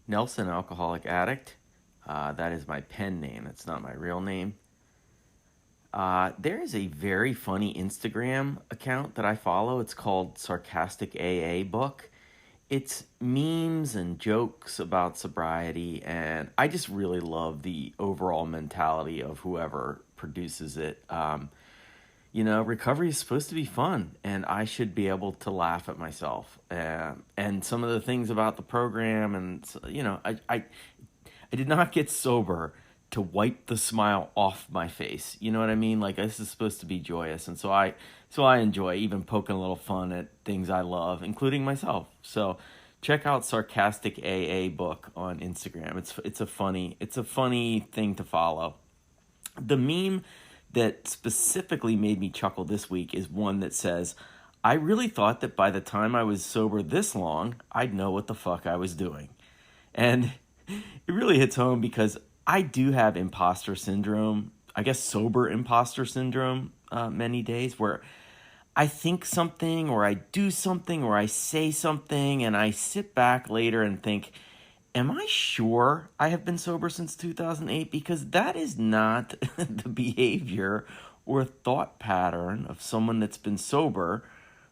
Nelson, Alcoholic Addict. That is my pen name. It's not my real name. There is a very funny Instagram account that I follow. It's called Sarcastic AA Book. It's memes and jokes about sobriety, and I just really love the overall mentality of whoever produces it. Recovery is supposed to be fun, and I should be able to laugh at myself. And some of the things about the program, and I did not get sober to wipe the smile off my face. You know what I mean? Like, this is supposed to be joyous, and so I enjoy even poking a little fun at things I love, including myself. So check out Sarcastic AA Book on Instagram. It's a funny thing to follow. The meme that specifically made me chuckle this week is one that says, "I really thought that by the time I was sober this long, I'd know what the fuck I was doing." And it really hits home because I do have imposter syndrome, I guess sober imposter syndrome, many days where I think something or I do something or I say something and I sit back later and think, am I sure I have been sober since 2008? Because that is not the behavior or thought pattern of someone that's been sober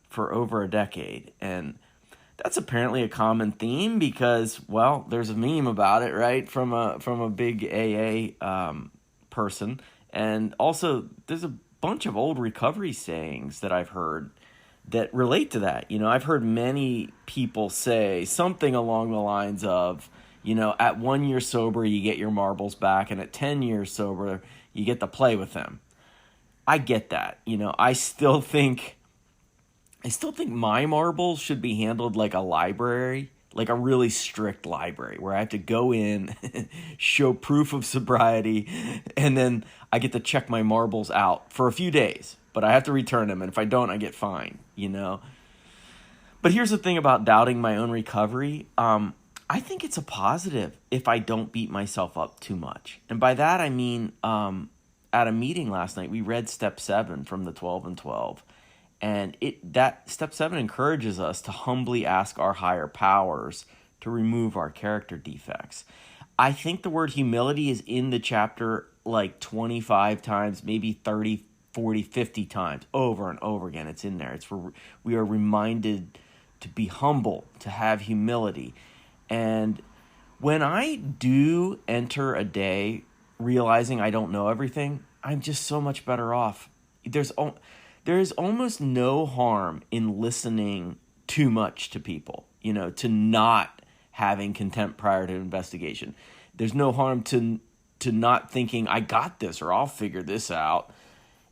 for over a decade. And that's apparently a common theme because, well, there's a meme about it, right, from a big AA person. And also, there's a bunch of old recovery sayings that I've heard that relate to that. I've heard many people say something along the lines of, at 1 year sober, you get your marbles back, and at 10 years sober, you get to play with them. I get that. I still think my marbles should be handled like a library, like a really strict library, where I have to go in, show proof of sobriety, and then I get to check my marbles out for a few days. But I have to return them, and if I don't, I get fined, But here's the thing about doubting my own recovery. I think it's a positive if I don't beat myself up too much. And by that, I mean, at a meeting last night, we read Step 7 from the 12 and 12. And that Step 7 encourages us to humbly ask our higher powers to remove our character defects. I think the word humility is in the chapter like 25 times, maybe 30, 40, 50 times, over and over again. It's in there. We are reminded to be humble, to have humility. And when I do enter a day realizing I don't know everything, I'm just so much better off. There is almost no harm in listening too much to people, to not having contempt prior to investigation. There's no harm to not thinking, I got this or I'll figure this out.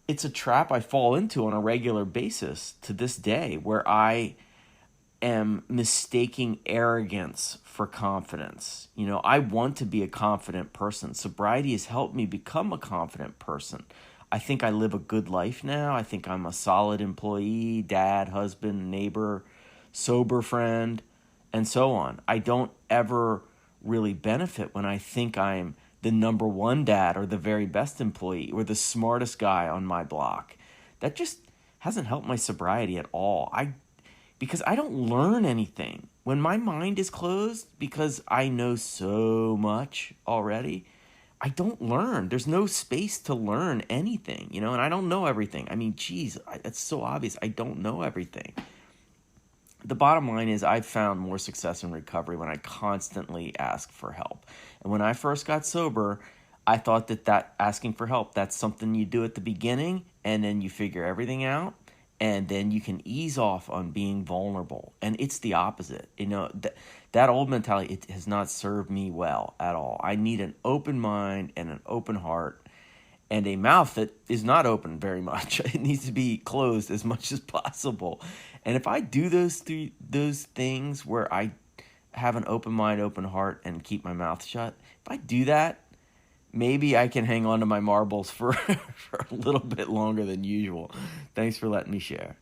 It's a trap I fall into on a regular basis to this day where I am mistaking arrogance for confidence. I want to be a confident person. Sobriety has helped me become a confident person. I think I live a good life now. I think I'm a solid employee, dad, husband, neighbor, sober friend, and so on. I don't ever really benefit when I think I'm the number one dad or the very best employee or the smartest guy on my block. That just hasn't helped my sobriety at all. Because I don't learn anything. When my mind is closed, because I know so much already, I don't learn. There's no space to learn anything, and I don't know everything. I mean, geez, that's so obvious. I don't know everything. The bottom line is I've found more success in recovery when I constantly ask for help. And when I first got sober, I thought that asking for help, that's something you do at the beginning, and then you figure everything out. And then you can ease off on being vulnerable. And it's the opposite. That old mentality, it has not served me well at all. I need an open mind and an open heart and a mouth that is not open very much. It needs to be closed as much as possible. And if I do those things where I have an open mind, open heart, and keep my mouth shut, if I do that, maybe I can hang on to my marbles for a little bit longer than usual. Thanks for letting me share.